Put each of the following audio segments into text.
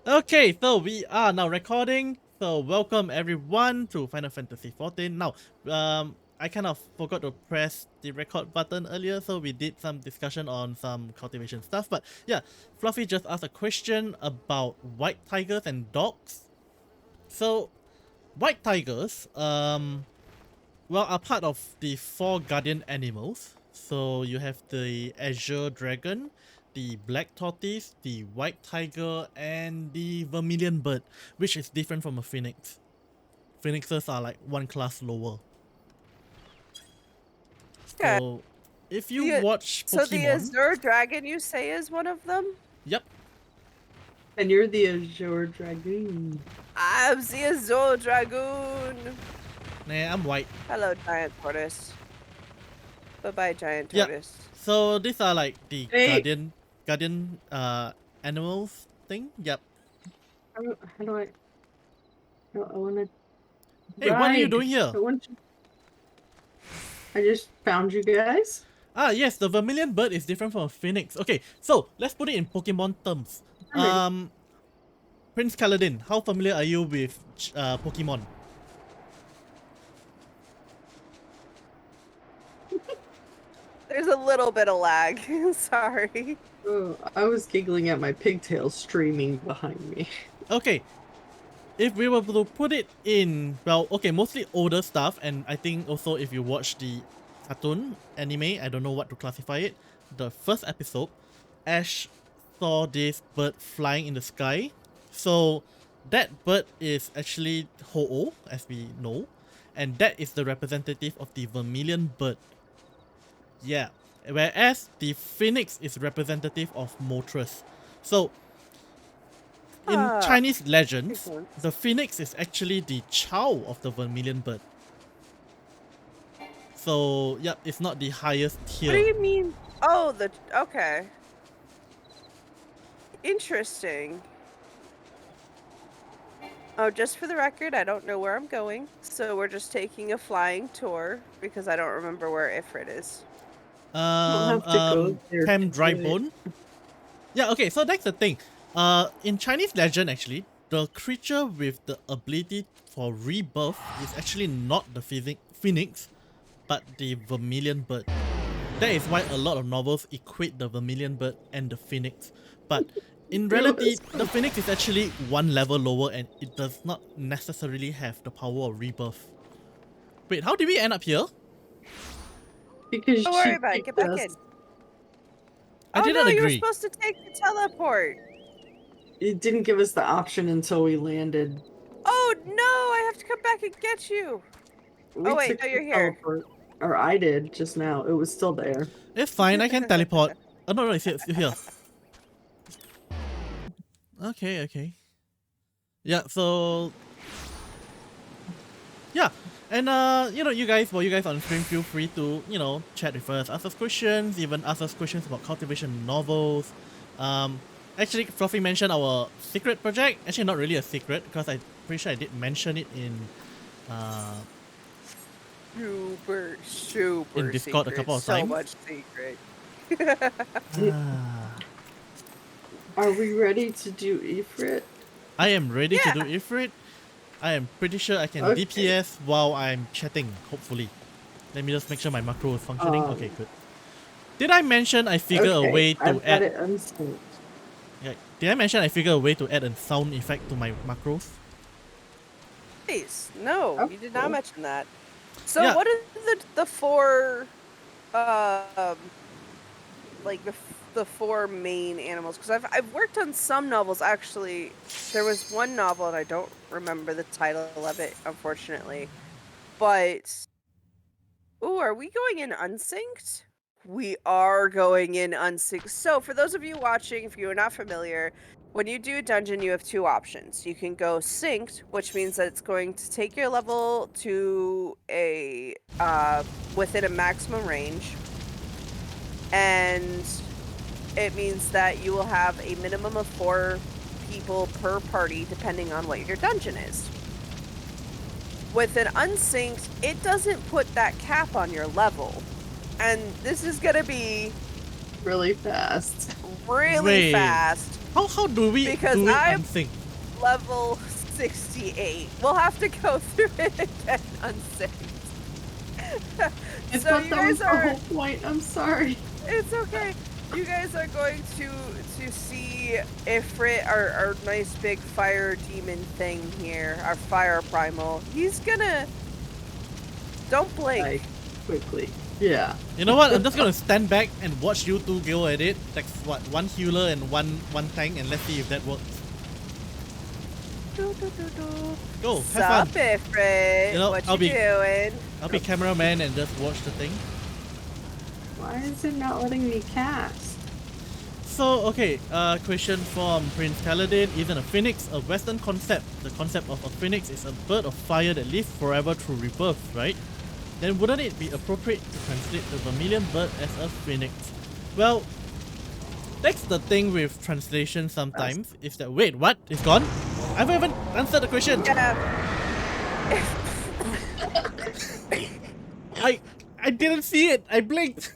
Okay, so we are now recording. So welcome everyone to Final Fantasy XIV. Now, I kind of forgot to press the record button earlier, so we did some discussion on some cultivation stuff. But yeah, Fluffy just asked a question about white tigers and dogs. So, white tigers, well, are part of the 4 guardian animals. So you have the azure dragon, the black tortoise, the white tiger, and the vermilion bird, which is different from a phoenix. Phoenixes are like one class lower. Okay. So if you The, watch so the Pokemon, Azure Dragon you say is one of them? yep. And you're the Azure Dragoon. I'm the Azure Dragoon. Nah, I'm white. Hello, Giant Tortoise. Bye-bye, Giant Yep. Tortoise. So these are like the Hey. guardian animals thing. Yep. How do I want to. Hey, what are you doing here? I just found you guys. Ah, yes, the vermilion bird is different from a phoenix. Okay, so let's put it in Pokemon terms. Prince Kaladin, how familiar are you with Pokemon? There's a little bit of lag. Sorry. Oh, I was giggling at my pigtails streaming behind me. Okay, if we were to put it in, well, okay, mostly older stuff, and I think also if you watch the cartoon anime, I don't know what to classify it, the first episode, Ash saw this bird flying in the sky. So that bird is actually Ho-Oh, as we know, and that is the representative of the vermilion bird. Yeah, whereas the phoenix is representative of Moltres. So in Chinese legends, the phoenix is actually the child of the vermilion bird. So, yep, it's not the highest tier. What do you mean? Oh, okay. Interesting. Oh, just for the record, I don't know where I'm going, so we're just taking a flying tour because I don't remember where Ifrit is. Tem Drybone. Yeah, okay, so that's the thing. In Chinese legend, actually, the creature with the ability for rebirth is actually not the phoenix, but the vermilion bird. That is why a lot of novels equate the vermilion bird and the phoenix. But in reality, the phoenix is actually one level lower and it does not necessarily have the power of rebirth. Wait, how did we end up here? Because don't worry about it, get back in. I didn't agree. You were supposed to take the teleport. It didn't give us the option until we landed. Oh no, I have to come back and get you. Oh wait, no, you're here. Or I did just now. It was still there. It's fine, I can teleport. Oh no, it's here. Okay. Yeah, so... Yeah, and you guys on stream, feel free to, chat with us, ask us questions, even ask us questions about cultivation novels. Actually, Fluffy mentioned our secret project. Actually, not really a secret, because I'm pretty sure I did mention it in super in Discord secret. a couple of so times. So much secret. Are we ready to do Ifrit? I am ready to do Ifrit. I am pretty sure I can DPS while I'm chatting, hopefully. Let me just make sure my macro is functioning. Okay, good. Did I mention I figure a way to add... it unsynced. Yeah, did I mention I figure a way to add a sound effect to my macros? Please, no, you did not mention that. So Yeah. what are the four, like the four main animals? Because I've worked on some novels actually. There was one novel and I don't remember the title of it, unfortunately. But are we going in unsynced? We are going in unsynced. So for those of you watching, if you are not familiar, when you do a dungeon, you have two options. You can go synced, which means that it's going to take your level to a within a maximum range, and it means that you will have a minimum of 4 people per party, depending on what your dungeon is. With an unsynced, it doesn't put that cap on your level, and this is gonna be really fast. Really fast. How do we Because do it I'm unsync? level 68. We'll have to go through it again unsynced. I So thought you that was guys the are. whole point. I'm sorry. It's okay. You guys are going to see Ifrit, our nice big fire demon thing here, our fire primal. He's gonna. Don't blink. Like, quickly. Yeah. You know what? I'm just gonna stand back and watch you two go at it. That's what, one healer and one tank, and let's see if that works. Do, do, do, do. Go, have Sup, fun. Ifrit? You know, what I'll you be- doing? I'll be cameraman and just watch the thing. Why is it not letting me cast? So, okay, question from Prince Kaladin. Isn't a phoenix a Western concept? The concept of a phoenix is a bird of fire that lives forever through rebirth, right? Then wouldn't it be appropriate to translate the vermilion bird as a phoenix? Well, that's the thing with translation sometimes, is that, wait, what? It's gone? I haven't even answered the question! Yeah. I didn't see it! I blinked!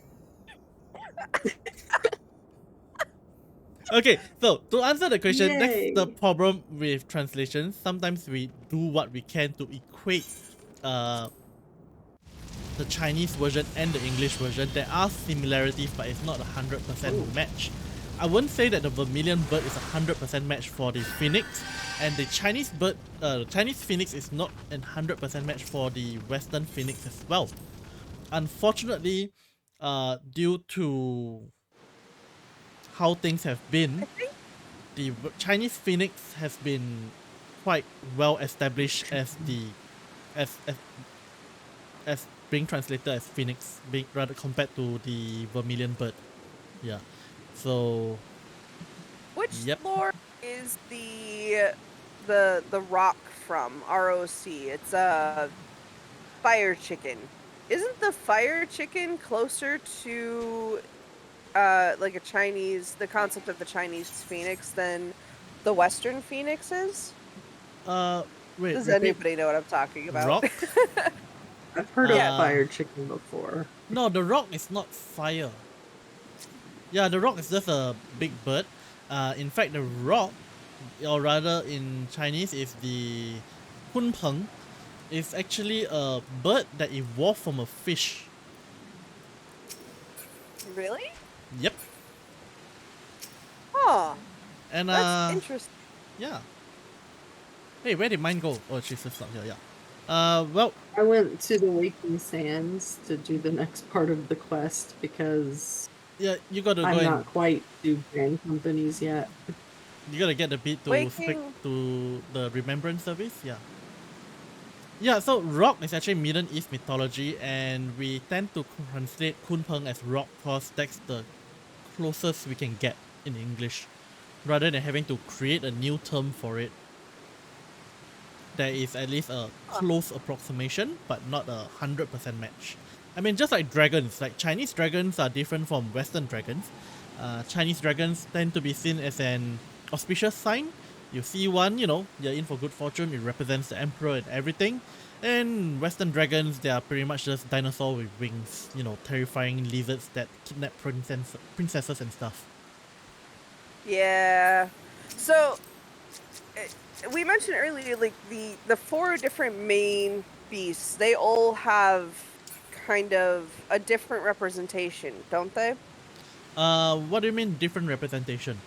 Okay, so to answer the question, Yay. that's the problem with translations. Sometimes we do what we can to equate the Chinese version and the English version. There are similarities, but it's not a 100% match. I wouldn't say that the vermilion bird is a 100% match for the phoenix, and the Chinese bird, the Chinese phoenix is not a 100% match for the Western phoenix as well. Unfortunately, due to how things have been, the Chinese phoenix has been quite well established as the as being translated as phoenix, being rather compared to the vermilion bird. Yeah. So Which Yep. lore is the rock from? ROC. It's a fire chicken. Isn't the fire chicken closer to like a Chinese, the concept of the Chinese phoenix than the Western phoenix is? wait, Does repeat. anybody know what I'm talking about? Rock? I've heard of Yeah. fire chicken before. No, the rock is not fire. Yeah, the rock is just a big bird. In fact, the rock, or rather in Chinese, is the kunpeng. It's actually a bird that evolved from a fish. Really? Yep. Huh. And That's interesting. yeah. Hey, where did mine go? Oh, she's just not here. Yeah. Well, I went to the Waking Sands to do the next part of the quest because yeah, you gotta go I'm and not quite to Grand Companies yet. you gotta get the beat to speak Waking- to the Remembrance service. Yeah. Yeah, so rock is actually Middle East mythology, and we tend to translate kunpeng as rock because that's the closest we can get in English, rather than having to create a new term for it. There is at least a close approximation, but not a 100% match. I mean, just like dragons, like Chinese dragons are different from Western dragons. Chinese dragons tend to be seen as an auspicious sign. You see one, you know, you're in for good fortune, it represents the emperor and everything. And Western dragons, they are pretty much just dinosaurs with wings, you know, terrifying lizards that kidnap princesses and stuff. Yeah. So we mentioned earlier, like the four different main beasts. They all have kind of a different representation, don't they? What do you mean different representation?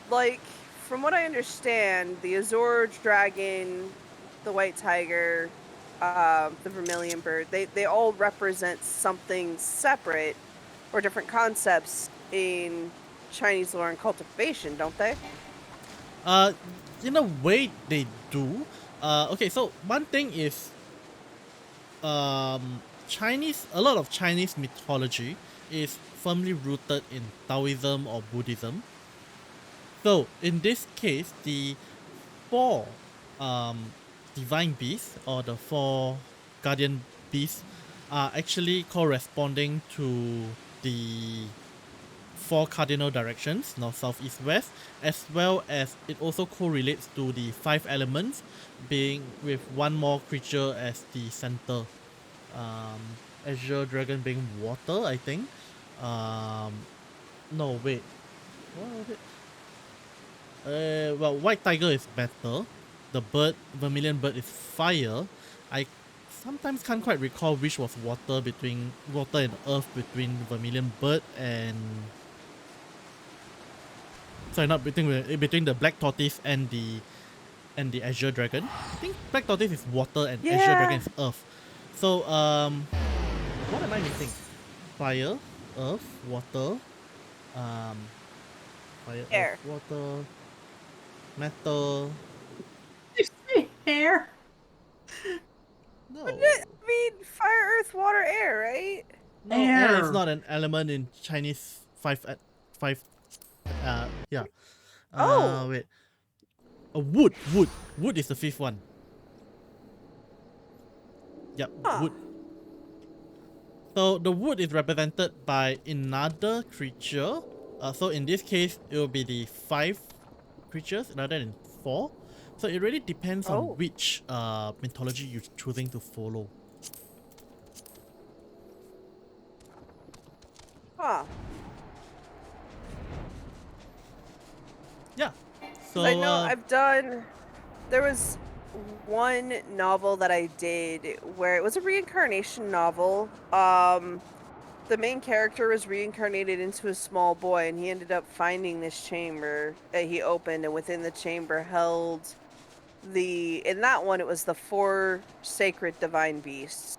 Like from what I understand, the Azor dragon, the white tiger, the vermilion bird, they all represent something separate or different concepts in Chinese lore and cultivation, don't they? In a way they do. Okay, so one thing is, a lot of Chinese mythology is firmly rooted in Taoism or Buddhism. So in this case, the four divine beasts or the four guardian beasts are actually corresponding to the four cardinal directions, north, south, east, west, as well as it also correlates to the five elements, being with one more creature as the center. Azure dragon being water, I think. No, wait. What was it? Well, white tiger is better. The bird, vermilion bird, is fire. I sometimes can't quite recall which was water and earth between vermilion bird and sorry, not between the black tortoise and the azure dragon. I think black tortoise is water and azure dragon Yeah. is earth. So what am I missing? Fire, earth, water, um, fire, earth, Air. water, metal. Did you say hair? No. I mean, fire, earth, water, air, right? No, air is Air. not an element in Chinese five. Yeah. Oh. Wait. Wood is the fifth one. Yep, Huh. wood. So the wood is represented by another creature. So in this case, it will be the 5 creatures rather than 4. So it really depends on Oh. which mythology you're choosing to follow. Huh. Yeah. So 'Cause I know I've done. There was one novel that I did where it was a reincarnation novel. The main character was reincarnated into a small boy, and he ended up finding this chamber that he opened, and within the chamber held in that one it was the 4 sacred divine beasts.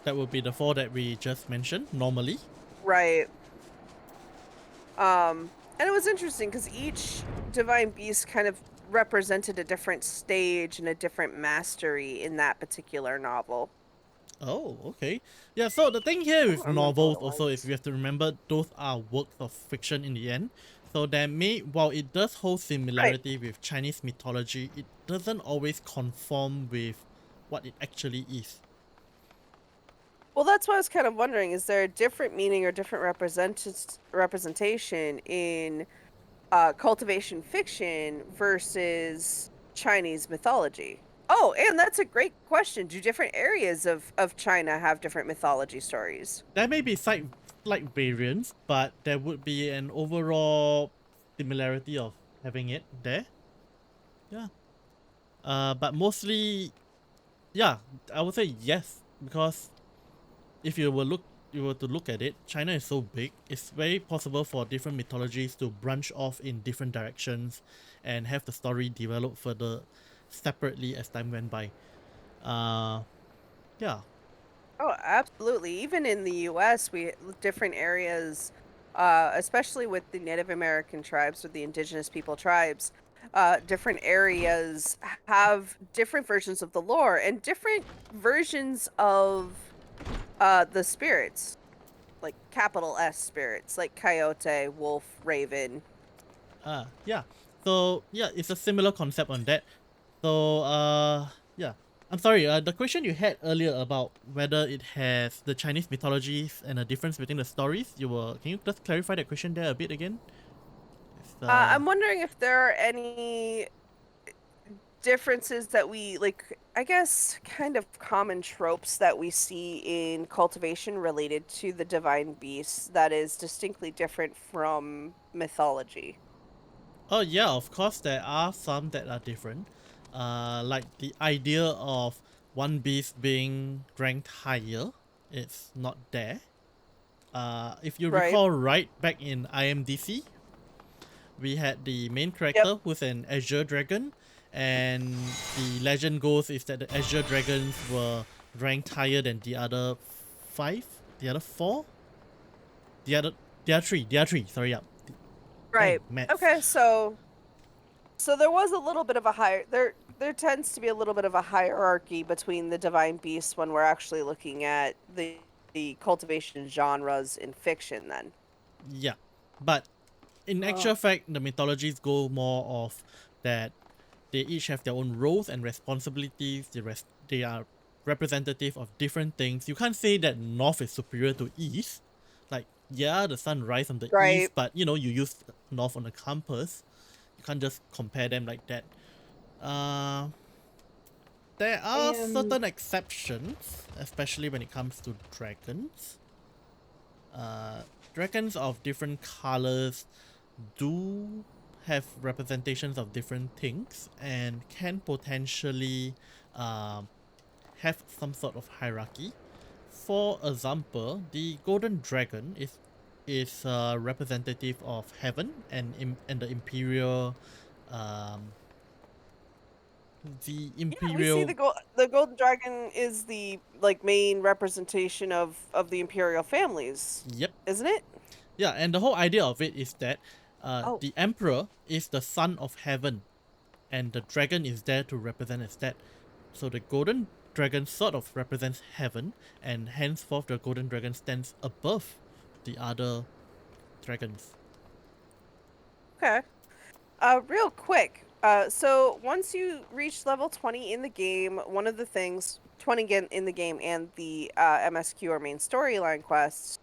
that would be the 4 that we just mentioned normally. Right. And it was interesting because each divine beast kind of represented a different stage and a different mastery in that particular novel. Oh, okay. Yeah, so the thing here I with don't remember what novels it also is was. we have to remember those are works of fiction in the end. So while it does hold Right. similarity with Chinese mythology, it doesn't always conform with what it actually is. Well, that's why I was kind of wondering, is there a different meaning or different representation in cultivation fiction versus Chinese mythology? Oh, and that's a great question. Do different areas of China have different mythology stories? There may be slight variants, but there would be an overall similarity of having it there. Yeah. But mostly, yeah, I would say yes, because if you were to look at it, China is so big, it's very possible for different mythologies to branch off in different directions and have the story develop further separately as time went by. Uh yeah. Oh, absolutely. Even in the US, different areas, especially with the Native American tribes or the indigenous people tribes, different areas have different versions of the lore and different versions of the spirits, like capital S spirits, like coyote, wolf, raven. Yeah. So yeah, it's a similar concept on that. So yeah. I'm sorry, the question you had earlier about whether it has the Chinese mythologies and a difference between the stories, can you just clarify that question there a bit again? It's, I'm wondering if there are any differences that we like, I guess, kind of common tropes that we see in cultivation related to the divine beasts that is distinctly different from mythology. Oh yeah, of course there are some that are different. Like the idea of one beast being ranked higher, it's not there. If you Right. recall right back in IMDC, we had the main Yep. character who's an Azure Dragon, and the legend goes is that the Azure Dragons were ranked higher than the other 5, the other 4, the other the other 3. Sorry, yeah. Dang, Right. maths. Okay, so there was a little bit of a there tends to be a little bit of a hierarchy between the divine beasts when we're actually looking at the cultivation genres in fiction then. Yeah, but in Oh. actual fact, the mythologies go more of that they each have their own roles and responsibilities. They are representative of different things. You can't say that North is superior to East. Like, yeah, the sun rises on the Right. East, but you use North on a compass. You can't just compare them like that. Uh, there are And certain exceptions, especially when it comes to dragons. Uh, dragons of different colors do have representations of different things and can potentially um, have some sort of hierarchy. For example, the golden dragon is representative of heaven and the imperial um, the Yeah, we see imperial. the golden dragon is the like main representation of the imperial families, Yep. isn't it? Yeah, and the whole idea of it is that Oh. the emperor is the son of heaven, and the dragon is there to represent as that. So the golden dragon sort of represents heaven, and henceforth the golden dragon stands above the other dragons. Okay. Real quick. So once you reach level 20 in the game, one of the things 20 again in the game and the MSQ or main storyline quests,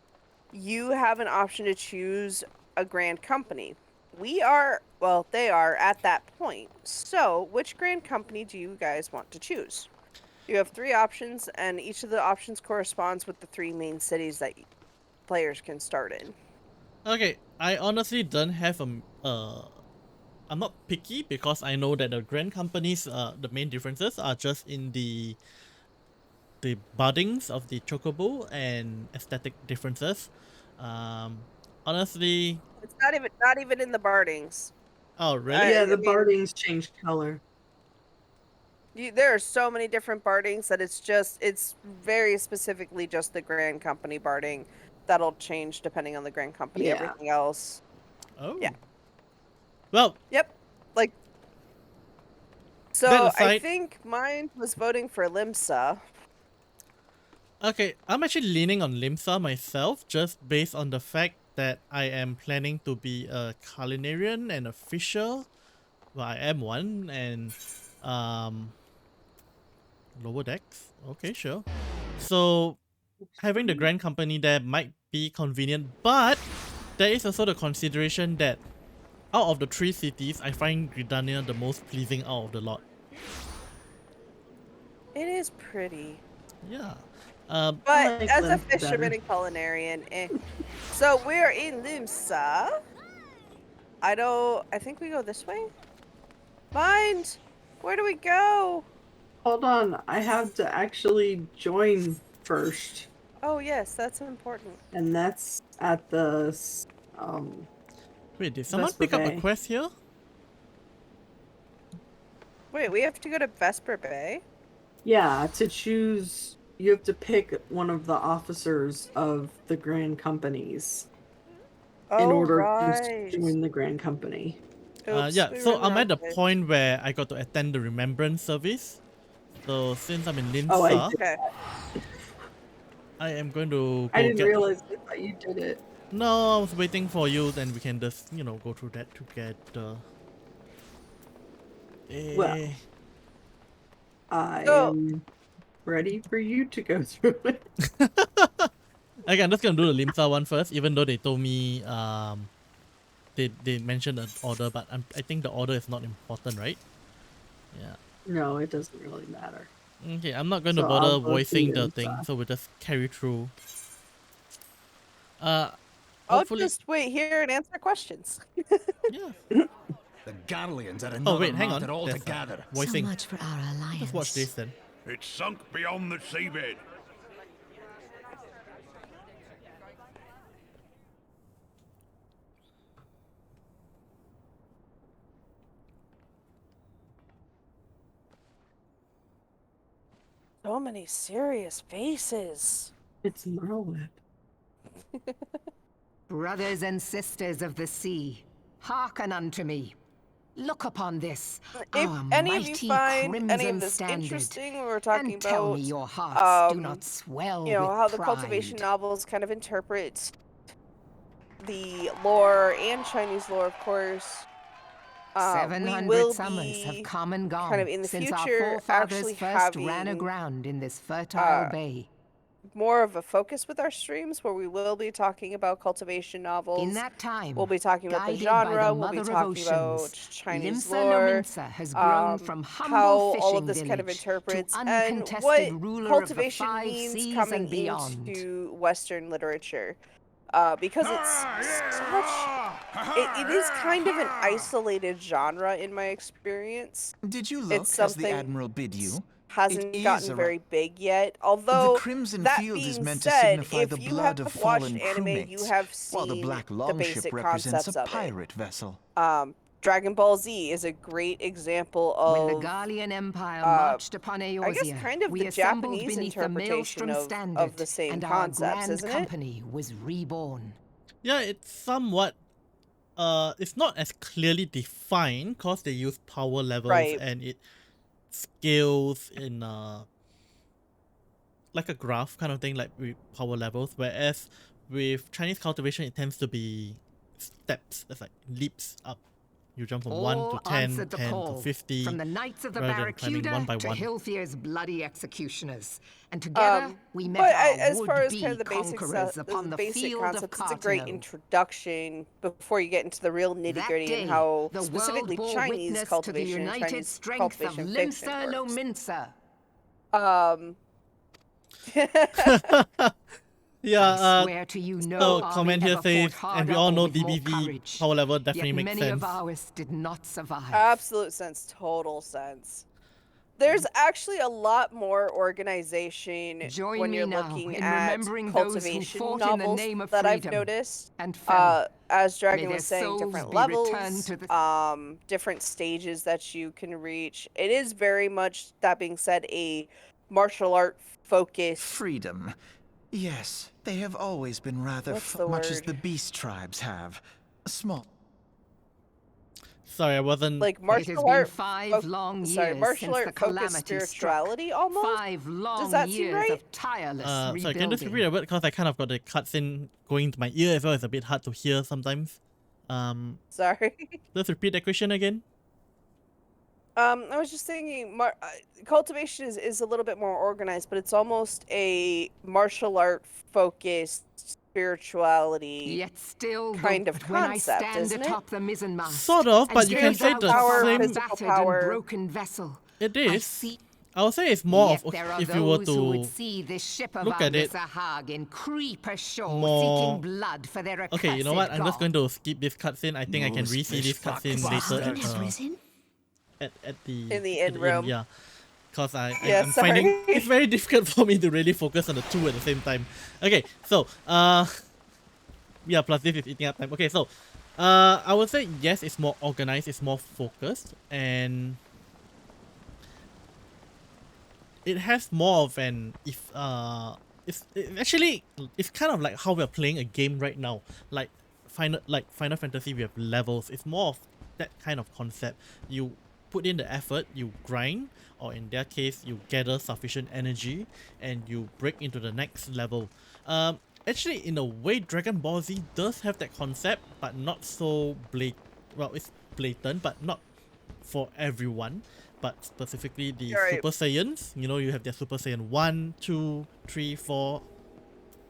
you have an option to choose a grand company. They are at that point. So, which grand company do you guys want to choose? You have 3 options, and each of the options corresponds with the 3 main cities that players can start in. Okay, I honestly don't have I'm not picky because I know that the grand companies, the main differences are just in the buddings of the chocobo and aesthetic differences. Honestly, It's not even in the bardings. oh really? Yeah, I the mean, bardings changed color. there are so many different bardings that it's very specifically just the Grand Company barding that'll change depending on the Grand Company. Yeah. Everything else, Oh. Yeah. Well, yep. Like, That so I aside- think mine was voting for Limsa. okay, I'm actually leaning on Limsa myself, just based on the fact that I am planning to be a culinarian and a fisher. Well, I am one, and lower decks. Okay, sure. So having the grand company there might be convenient, but there is also the consideration that out of the 3 cities, I find Gridania the most pleasing out of the lot. It is pretty, Yeah. but like as a Limsa fisherman better. and culinarian, So we're in Limsa. I think we go this way. Mind, where do we go? Hold on, I have to actually join first, Oh yes, that's important. and that's at the Wait, did someone Vesper pick up a Bay. quest here? Wait, we have to go to Vesper Bay? Yeah, to choose, you have to pick one of the officers of the grand companies in order to join the grand company. Oops, Yeah, we so were in I'm the at the wrong place. point where I got to attend the remembrance service. So since I'm in Limsa, Oh, I did. Okay. I am going to go I didn't get... realize that you did it. No, I was waiting for you, then we can just, go through that together. Well, Eh. I So- am ready for you to go through it. Okay, I'm just gonna do the Limsa one first, even though they told me they mentioned an order, but I think the order is not important, right? Yeah. No, it doesn't really matter. Okay, I'm not going to So bother I'll go voicing through the thing, Limsa. so we'll just carry through. I'll Hopefully, just wait here and answer questions. yeah. The Garleans are Oh another wait, hang on. matter There's, altogether. voicing. So much for our alliance. Let's watch this then. It's sunk beyond the seabed. So many serious faces. It's Merlin. Brothers and sisters of the sea, hearken unto me. Look upon this, If our any of you mighty find any crimson of this standard, interesting, when we're talking and tell about me your hearts do um, not swell you know, with how the pride. cultivation novels kind of interpret the lore and Chinese lore, of course. We 700 will summers have be come and gone kind of in the since future our forefathers actually first ran having, aground in this fertile bay. more of a focus with our streams where we will be talking about cultivation novels. In that time, We'll be talking about the guided by genre, the we'll be Mother of talking about Oceans, Chinese Limsa lore, Lominsa has grown from humble how fishing all of this kind of village interprets, to and uncontested what ruler cultivation of the 5 means seas coming and beyond. into Western literature. because it's it is kind of an isolated genre in my experience. Did you look It's as the something Admiral bid you? hasn't It gotten is very big yet. The Although Crimson that Field is being meant to said, signify the if you blood have of watched fallen anime, you crewmates, have while the seen Black the Longship basic represents concepts a of it. pirate vessel. Dragon Ball Z is a great example When the of, Gallian Empire marched upon Eorzea, I guess, kind of we the assembled Japanese beneath the interpretation Maelstrom of standard, the same and our concepts, grand isn't it? company was reborn. Yeah, it's somewhat it's not as clearly defined because they use power levels Right. and it scales in like a graph kind of thing, like with power levels, whereas with Chinese cultivation it tends to be steps. It's like leaps up. You jump from 1 to All 10, answered the 10 to call, 50, from the Knights of the rather than climbing one by Barracuda to one. Hilfier's bloody executioners. And together, we met But our as far as would-be kind of the basic conquerors upon the the basic field of concepts, it's a great Cartano. introduction before you get into the real nitty That gritty day, and how the specifically world bore Chinese witness to the cultivation and united Chinese strength of cultivation fiction Limsa no works. Minsa. Yeah, I swear to you, no so army comment here ever says, fought and we harder all or know with more DBV courage. power level definitely Yet makes many sense. of ours did not survive. Absolute sense, total sense. There's actually a lot more organization Join when me you're now looking in at remembering those who cultivation fought in the novels name of that I've freedom noticed. and fell. As Dragon their was saying, souls different be returned levels, to the- different stages that you can reach. It is very much, that being said, a martial art focused. Freedom. Yes, they have always been rather What's the much as word? the beast tribes have. Small. Sorry, I wasn't... Like It has martial been art. 5 long years martial since art the focused calamity struck. spirituality almost. 5 long that seem years right? of tireless sorry, rebuilding. can you just repeat a bit because I kind of got the cutscene going into my ear as well. It's a bit hard to hear sometimes. Sorry. Let's repeat that question again. I was just thinking, cultivation is a little bit more organized, but it's almost a martial art focused spirituality. Yet still, kind of when I concept, stand isn't it? atop the mizzenmast, Sort of, but and you can gaze say out the upon our same... physical battered power. and broken vessel, It I is. see. I would say it's more Yet of... there are If you were those who would to... see this ship of look at it Hagen creep ashore more- seeking blood for their accursed Okay, you know what? I'm just god. going to skip this cutscene. I think I can Most re-see this fish fuck cutscene later bastards. at the... In the at end room. yeah. Because I'm Yeah, finding sorry. it's very difficult for me to really focus on the two at the same time. Okay, so yeah, plus this is eating up time. Okay, so I would say yes, it's more organized, it's more focused, and it has more of an it's kind of like how we're playing a game right now. Like Final Fantasy, we have levels. It's more of that kind of concept. You put in the effort, you grind, or in their case, you gather sufficient energy, and you break into the next level. Actually, in a way, Dragon Ball Z does have that concept, but not so well, it's blatant, but not for everyone. But specifically the You're right. Super Saiyans, you know, you have their Super Saiyan 1, 2, 3, 4,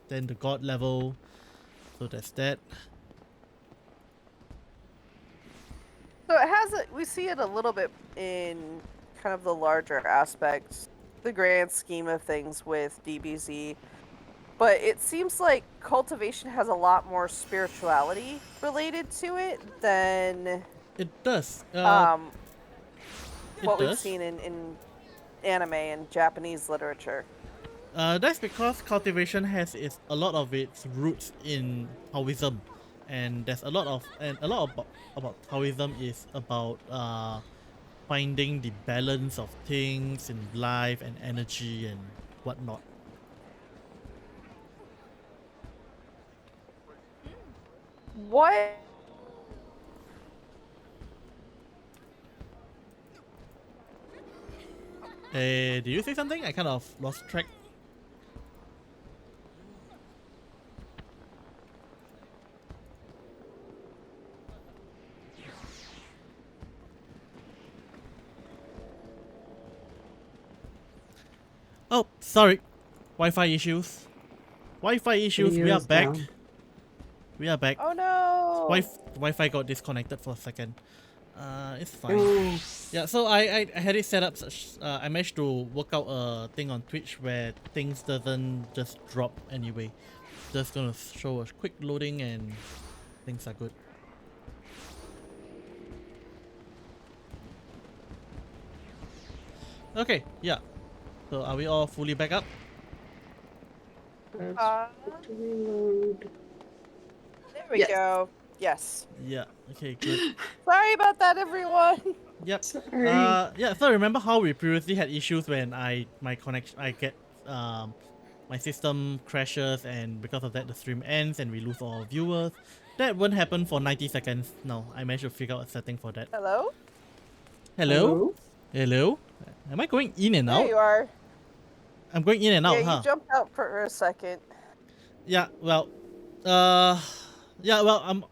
then the God level. So that's that. So it has we see it a little bit in kind of the larger aspects, the grand scheme of things with DBZ. But it seems like cultivation has a lot more spirituality related to it than It does. what we've seen in anime and Japanese literature. That's because cultivation has a lot of its roots in Taoism, and there's a lot about Taoism is about finding the balance of things in life and energy and whatnot. What? Did you say something? I kind of lost track. Oh, sorry. Wi-Fi issues. Wi-Fi issues. We are Video's back. down. We are back. Oh no! Wi-Fi got disconnected for a second. It's fine. Ooh. Yeah, so I had it set up such I managed to work out a thing on Twitch where things doesn't just drop anyway. just gonna show a quick loading and things are good. Okay, yeah. So are we all fully back up? Uh, To reload. there we Yes. go. Yes. Yeah. Okay, good. Sorry about that, everyone. Yep. Sorry. Yeah. So remember how we previously had issues when my system crashes, and because of that the stream ends and we lose all our viewers. That won't happen for 90 seconds. No, I managed to figure out a setting for that. Hello? Hello? Hello? Am I going in and There out? you are. I'm going in and out, Yeah, huh? you jumped out for a second. Yeah, well, I'm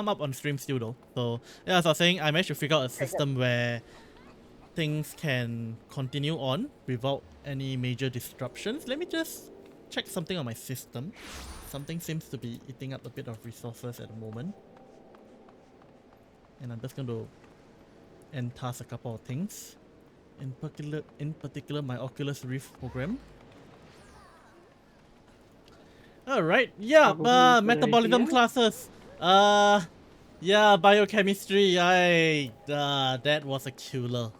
up on stream still though. So yeah, as I was saying, I managed to figure out a system where things can continue on without any major disruptions. Let me just check something on my system. Something seems to be eating up a bit of resources at the moment, and I'm just going to end task a couple of things. In particular, my Oculus Rift program. Alright, yeah, Probably a good metabolism idea. classes. Yeah, biochemistry, that was a killer.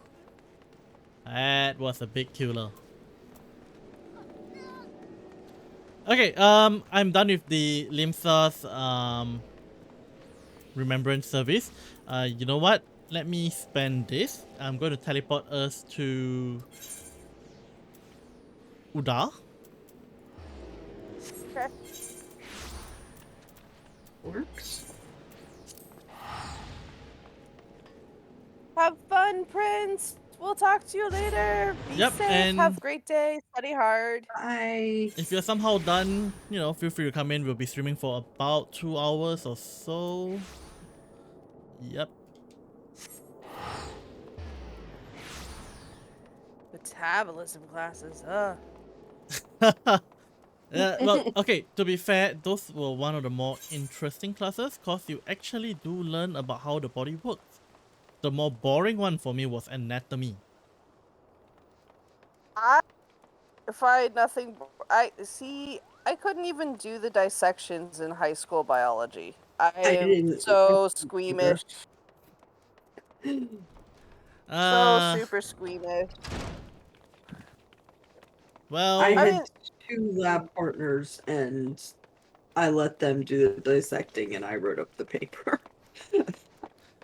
That was a big killer. Okay, I'm done with the Limsa's, remembrance service. You know what? Let me spend this. I'm going to teleport us to Uda. Okay. Works. Have fun, Prince. We'll talk to you later. Be Yep, safe. and- Have a great day. Study hard. I If you're somehow done, you know, feel free to come in. We'll be streaming for about 2 hours or so. Yep. Metabolism classes. Ugh. Well, okay, to be fair, those were one of the more interesting classes because you actually do learn about how the body works. The more boring one for me was anatomy. I find nothing. I couldn't even do the dissections in high school biology. I am didn't so either. squeamish. So Uh, super squeamish. well, I I had mean- 2 lab partners and I let them do the dissecting and I wrote up the paper.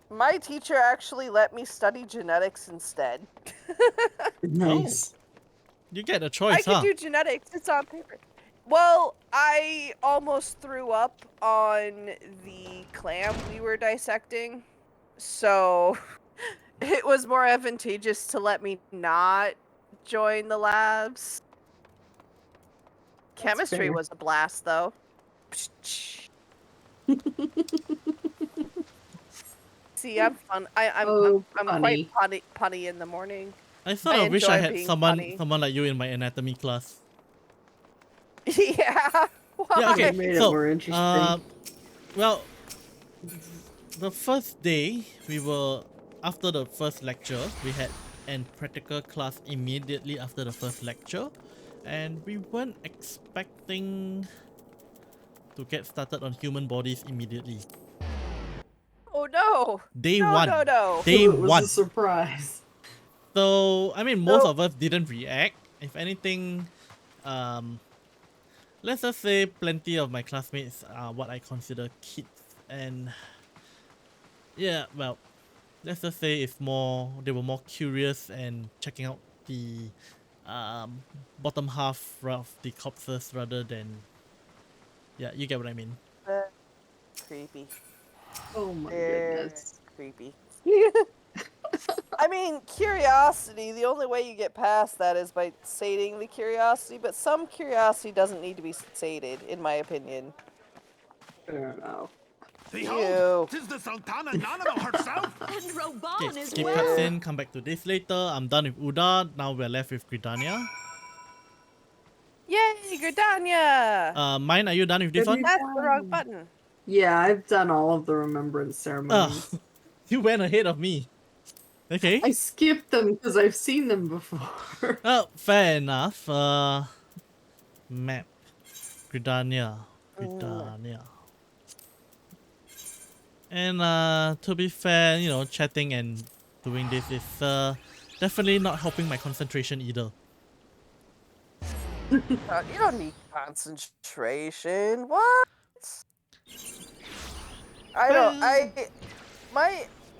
My teacher actually let me study genetics instead. Nice. you get a I choice, can huh? do genetics. It's on paper. Well, I almost threw up on the clam we were dissecting, so it was more advantageous to let me not join the labs. Chemistry fair. was a blast, though. See, I'm fun. I'm Oh, quite punny in the morning. I sort I of wish I enjoy had being someone funny. like you in my anatomy class. Yeah. Why? Yeah, okay. It made it So, more interesting. well, the first day after the first lecture, we had an practical class immediately after the first lecture, and we weren't expecting to get started on human bodies immediately. Oh no. Day No, one. no, no. Day So it was one. a surprise. So, I mean, most So- of us didn't react. If anything, let's just say plenty of my classmates are what I consider kids, and yeah, well, let's just say they were more curious and checking out the bottom half of the corpses rather than, yeah, you get what I mean. Creepy. Oh my Very goodness. creepy. I mean, curiosity, the only way you get past that is by sating the curiosity, but some curiosity doesn't need to be sated, in my opinion. Fair enough. Behold, 'tis the Sultana Nanamo herself! And Roban Okay, as skip well. cutscene, come back to this later. I'm done with Uda, now we're left with Gridania. Yay, Gridania! Mine, are you done with this one? That's the wrong button. Yeah, I've done all of the remembrance ceremonies. You went ahead of me. Okay. I skipped them because I've seen them before. Oh, fair enough. Map. Gridania. Britannia. And to be fair, you know, chatting and doing this is definitely not helping my concentration either. You don't need concentration. What?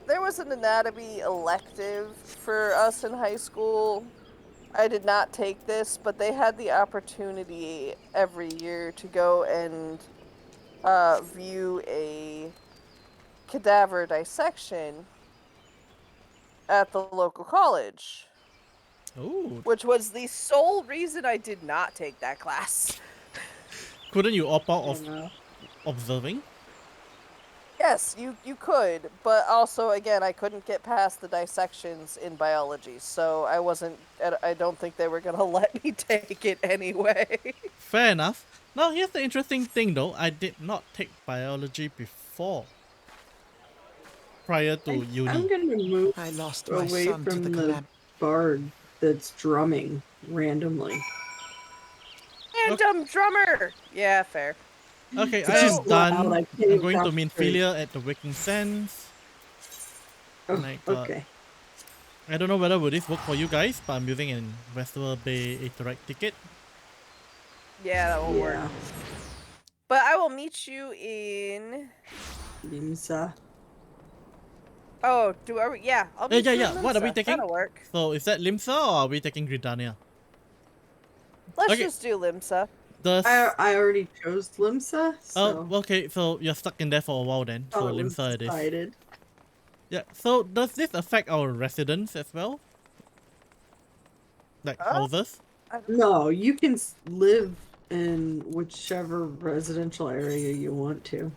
There was an anatomy elective for us in high school. I did not take this, but they had the opportunity every year to go and view a cadaver dissection at the local college. Oh. Which was the sole reason I did not take that class. Couldn't you opt out of observing? Yes, you could, but also, again, I couldn't get past the dissections in biology, so I don't think they were going to let me take it anyway. Fair enough. Now, here's the interesting thing though. I did not take biology before. Prior to uni. I'm going to move I lost my away son to from the the bard that's drumming randomly. Random drummer! Yeah, fair. Okay, I It's am done. loud, I I'm can't going to concentrate. Minfilia at the Waking Sands. Oh, My God. okay. I don't know whether will this work for you guys, but I'm using an Westward Bay Interact ticket. Yeah, that will work. Yeah. But I will meet you in... Limsa. Oh, yeah, I'll meet you in Yeah. What are we Limsa. taking? That'll work. So is that Limsa or are we taking Gridania? Let's Okay. just do Limsa. Does I already chose Limsa, so oh, okay, so you're stuck in there for a while then. So it was Limsa it is. decided. Yeah, so does this affect our residents as well? Like houses? No, you can live in whichever residential area you want to.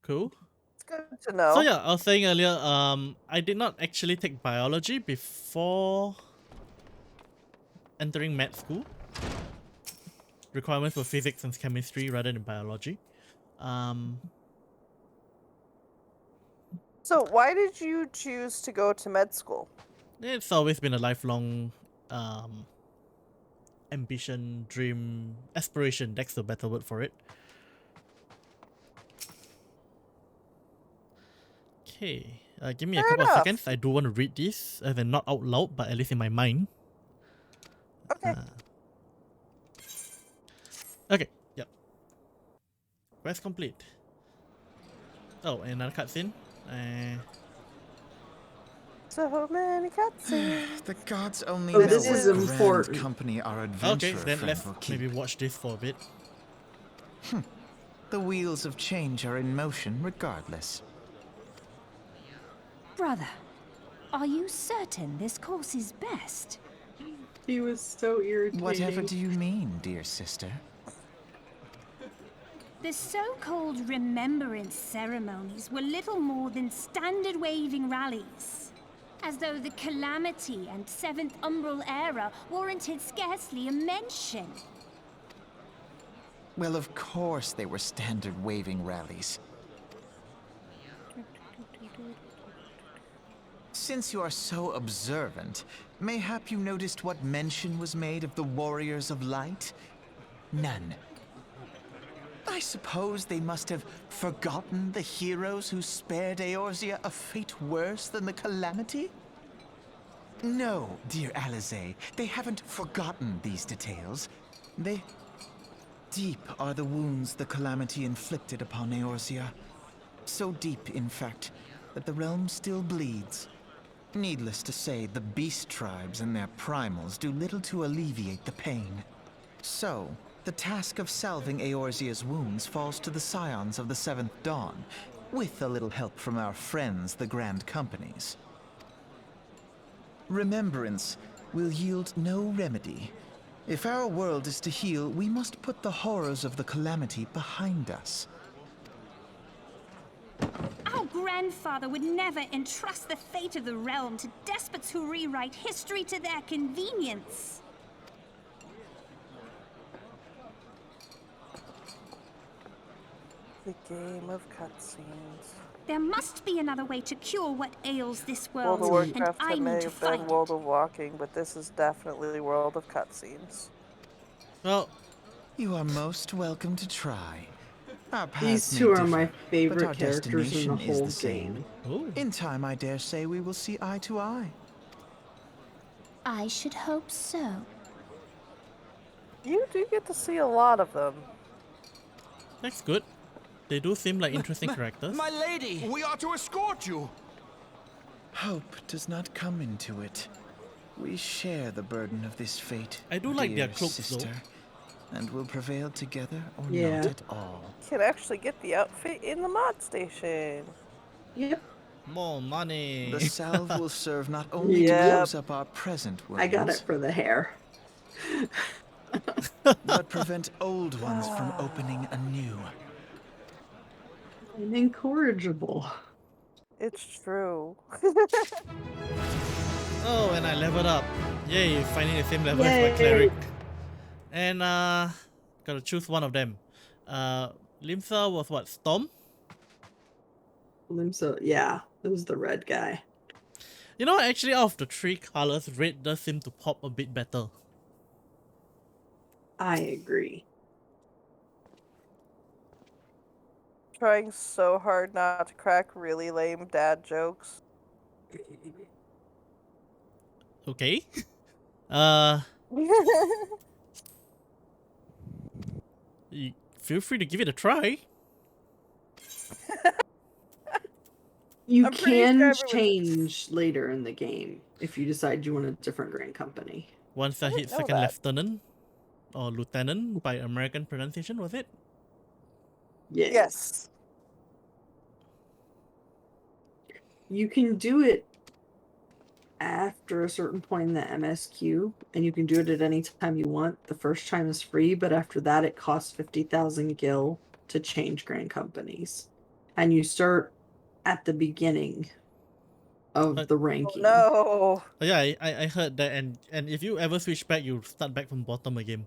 Cool. It's good to know. So yeah, I was saying earlier, I did not actually take biology before entering med school. Requirements were physics and chemistry rather than biology. So why did you choose to go to med school? It's always been a lifelong ambition, dream, aspiration. That's the better word for it. Okay, give me a Fair couple enough. of seconds. I do want to read this, as in not out loud, but at least in my mind. Okay. Okay, yep. Quest complete. Oh, and another cutscene. So many cutscenes. The gods only Oh, know this what is grand important. company our Okay, adventurer then friend let's will keep. maybe watch this for a bit. The wheels of change are in motion regardless. Brother, are you certain this course is best? He was so irritating. Whatever do you mean, dear sister? The so-called remembrance ceremonies were little more than standard waving rallies. As though the Calamity and Seventh Umbral era warranted scarcely a mention. Well, of course they were standard waving rallies. Since you are so observant, mayhap you noticed what mention was made of the Warriors of Light? None. I suppose they must have forgotten the heroes who spared Eorzea a fate worse than the Calamity? No, dear Alize, they haven't forgotten these details. Deep are the wounds the Calamity inflicted upon Eorzea. So deep, in fact, that the realm still bleeds. Needless to say, the beast tribes and their primals do little to alleviate the pain. So, the task of salving Eorzea's wounds falls to the scions of the Seventh Dawn, with a little help from our friends, the Grand Companies. Remembrance will yield no remedy. If our world is to heal, we must put the horrors of the Calamity behind us. Our grandfather would never entrust the fate of the realm to despots who rewrite history to their convenience. The game of cutscenes. There must be another way to cure what ails this World world, of and Warcraft I may need to have been find World it. of Walking, but this is definitely World of Cutscenes. Well, You are most welcome to try. Our These paths may two are differ, my but favorite our characters in the destination is whole the same. game. Ooh. In time, I dare say we will see eye to eye. I should hope so. You do get to see a lot of them. That's good. They do seem like interesting characters. My lady! We are to escort you! Hope does not come into it. We share the burden of this fate, I do like their dear cloaks, though. sister, and will prevail together or Yeah. not at all. Can actually get the outfit in the mod station. Yep. More money. The salve will serve not only to Yep. close up our present wounds, I got it for the hair. but prevent old ones from opening anew. I'm incorrigible. It's true. Oh, and I leveled up. Yay, finding the same level as my Yay. cleric. And gotta choose one of them. Limsa was what, Storm? So yeah, it was the red guy. You know, actually out of the three colors, red does seem to pop a bit better. I agree. Trying so hard not to crack really lame dad jokes. Okay. Feel free to give it a try. You I'm pretty can sure everyone- change later in the game if you decide you want a different Grand Company. Once I hit didn't know second that. lieutenant or lieutenant by American pronunciation, was it? Yeah. Yes. You can do it after a certain point in the MSQ, and you can do it at any time you want. The first time is free, but after that it costs 50,000 gil to change Grand Companies. And you start at the beginning of the ranking. No. Oh, yeah, I heard that, and if you ever switch back, you start back from bottom again.